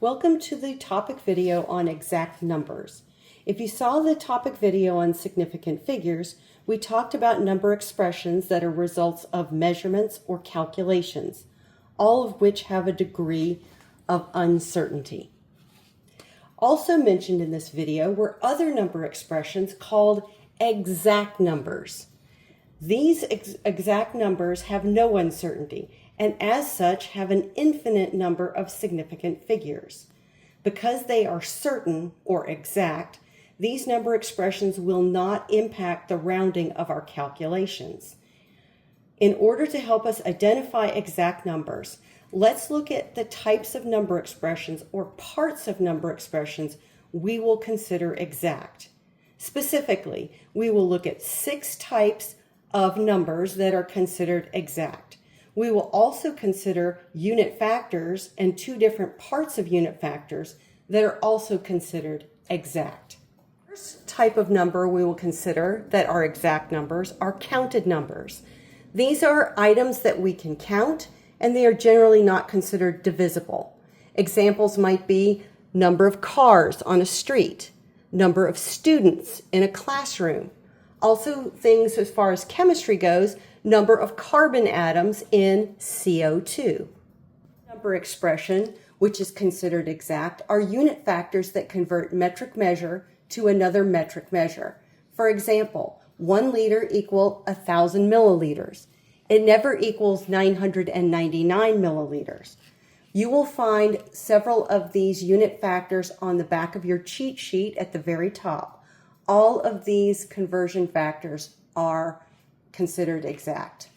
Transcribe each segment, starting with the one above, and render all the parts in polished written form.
Welcome to the topic video on exact numbers. If you saw the topic video on significant figures, we talked about number expressions that are results of measurements or calculations, all of which have a degree of uncertainty. Also mentioned in this video were other number expressions called exact numbers. These exact numbers have no uncertainty and as such have an infinite number of significant figures. Because they are certain or exact, these number expressions will not impact the rounding of our calculations. In order to help us identify exact numbers, let's look at the types of number expressions or parts of number expressions we will consider exact. Specifically, we will look at 6 types of numbers that are considered exact. We will also consider unit factors and 2 different parts of unit factors that are also considered exact. The first type of number we will consider that are exact numbers are counted numbers. These are items that we can count, and they are generally not considered divisible. Examples might be number of cars on a street, number of students in a classroom. Also things as far as chemistry goes, number of carbon atoms in CO2. Number expression, which is considered exact, are unit factors that convert metric measure to another metric measure. For example, 1 liter equals 1,000 milliliters. It never equals 999 milliliters. You will find several of these unit factors on the back of your cheat sheet at the very top. All of these conversion factors are considered exact.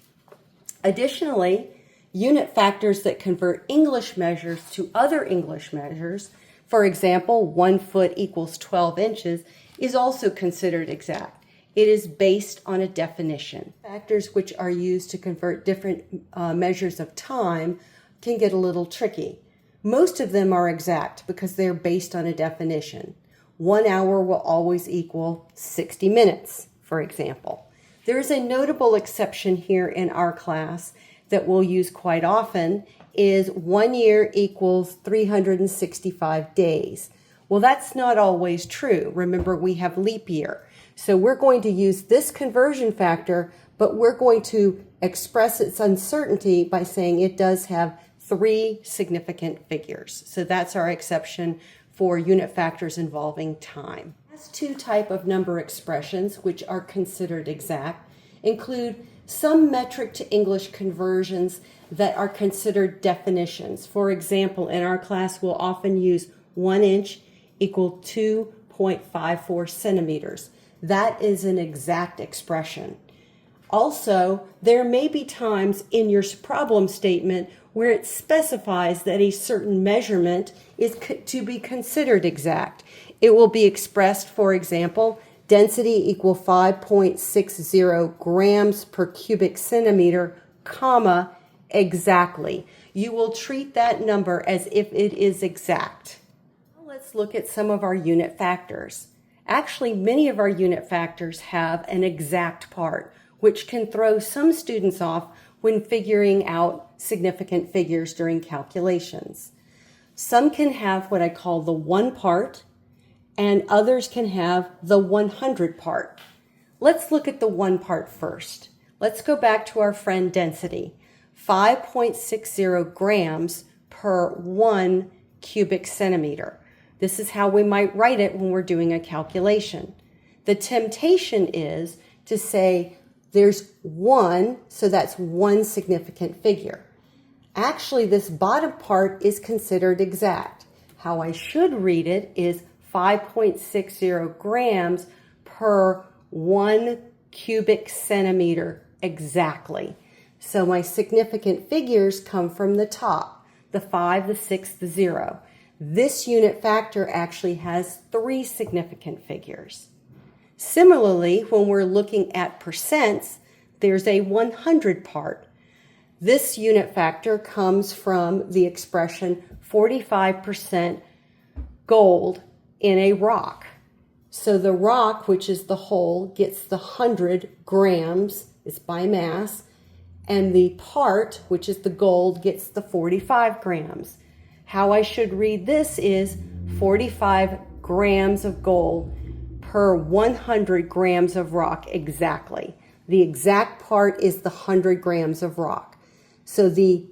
Additionally, unit factors that convert English measures to other English measures, for example, 1 foot equals 12 inches, is also considered exact. It is based on a definition. Factors which are used to convert different measures of time can get a little tricky. Most of them are exact because they're based on a definition. 1 hour will always equal 60 minutes, for example. There is a notable exception here in our class that we'll use quite often is 1 year equals 365 days. Well, that's not always true. Remember, we have leap year. So we're going to use this conversion factor, but we're going to express its uncertainty by saying it does have 3 significant figures. So that's our exception for unit factors involving time. The last 2 types of number expressions which are considered exact include some metric to English conversions that are considered definitions. For example, in our class we'll often use 1 inch equal 2.54 centimeters. That is an exact expression. Also, there may be times in your problem statement where it specifies that a certain measurement is to be considered exact. It will be expressed, for example, density equal 5.60 grams per cubic centimeter, comma, exactly. You will treat that number as if it is exact. Now let's look at some of our unit factors. Actually, many of our unit factors have an exact part, which can throw some students off when figuring out significant figures during calculations. Some can have what I call the 1 part, and others can have the 100 part. Let's look at the 1 part first. Let's go back to our friend density. 5.60 grams per 1 cubic centimeter. This is how we might write it when we're doing a calculation. The temptation is to say there's 1, so that's 1 significant figure. Actually, this bottom part is considered exact. How I should read it is 5.60 grams per 1 cubic centimeter exactly. So my significant figures come from the top, the 5, the 6, the 0. This unit factor actually has 3 significant figures. Similarly, when we're looking at percents, there's a 100 part. This unit factor comes from the expression 45% gold in a rock. So the rock, which is the whole, gets the 100 grams, it's by mass, and the part, which is the gold, gets the 45 grams. How I should read this is 45 grams of gold per 100 grams of rock exactly. The exact part is the 100 grams of rock. So the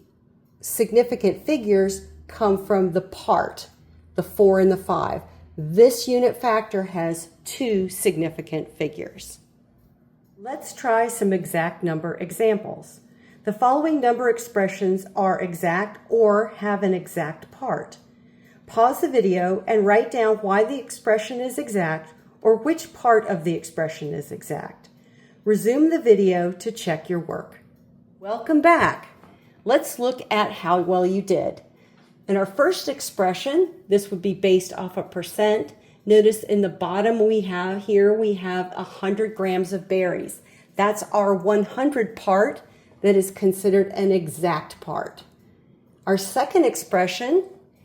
significant figures come from the part, the 4 and the 5. This unit factor has 2 significant figures. Let's try some exact number examples. The following number expressions are exact or have an exact part. Pause the video and write down why the expression is exact or which part of the expression is exact. Resume the video to check your work. Welcome back. Let's look at how well you did. In our first expression, this would be based off a percent. Notice in the bottom we have 100 grams of berries. That's our 100 part that is considered an exact part. Our second expression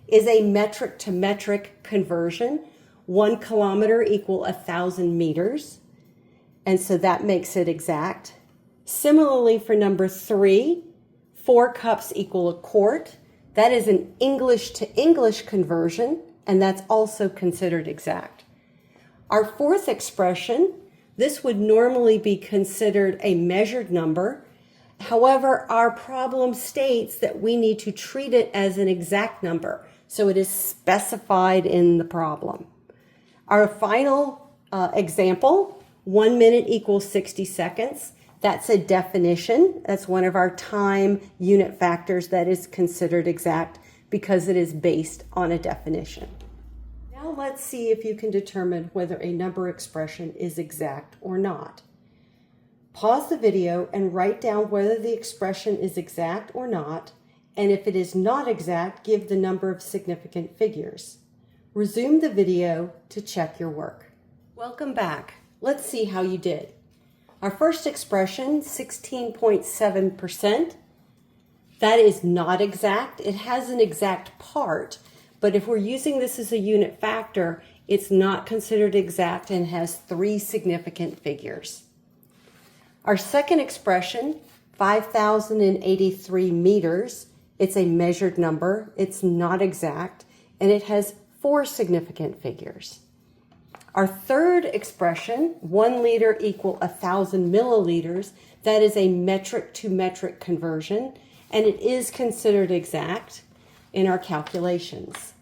is a metric to metric conversion. 1 kilometer equal 1,000 meters. And so that makes it exact. Similarly for number 3, 4 cups equal a quart. That is an English to English conversion, and that's also considered exact. Our fourth expression, this would normally be considered a measured number. However, our problem states that we need to treat it as an exact number, so it is specified in the problem. Our final example, 1 minute equals 60 seconds. That's a definition. That's one of our time unit factors that is considered exact because it is based on a definition. Now let's see if you can determine whether a number expression is exact or not. Pause the video and write down whether the expression is exact or not, and if it is not exact, give the number of significant figures. Resume the video to check your work. Welcome back. Let's see how you did. Our first expression, 16.7%, that is not exact. It has an exact part, but if we're using this as a unit factor, it's not considered exact and has 3 significant figures. Our second expression, 5,083 meters, it's a measured number, it's not exact, and it has 4 significant figures. Our third expression, 1 liter equal 1,000 milliliters, that is a metric to metric conversion, and it is considered exact in our calculations.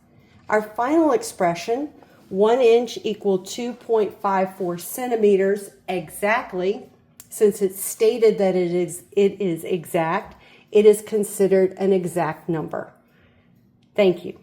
Our final expression, 1 inch equal 2.54 centimeters exactly, since it's stated that it is exact, it is considered an exact number. Thank you.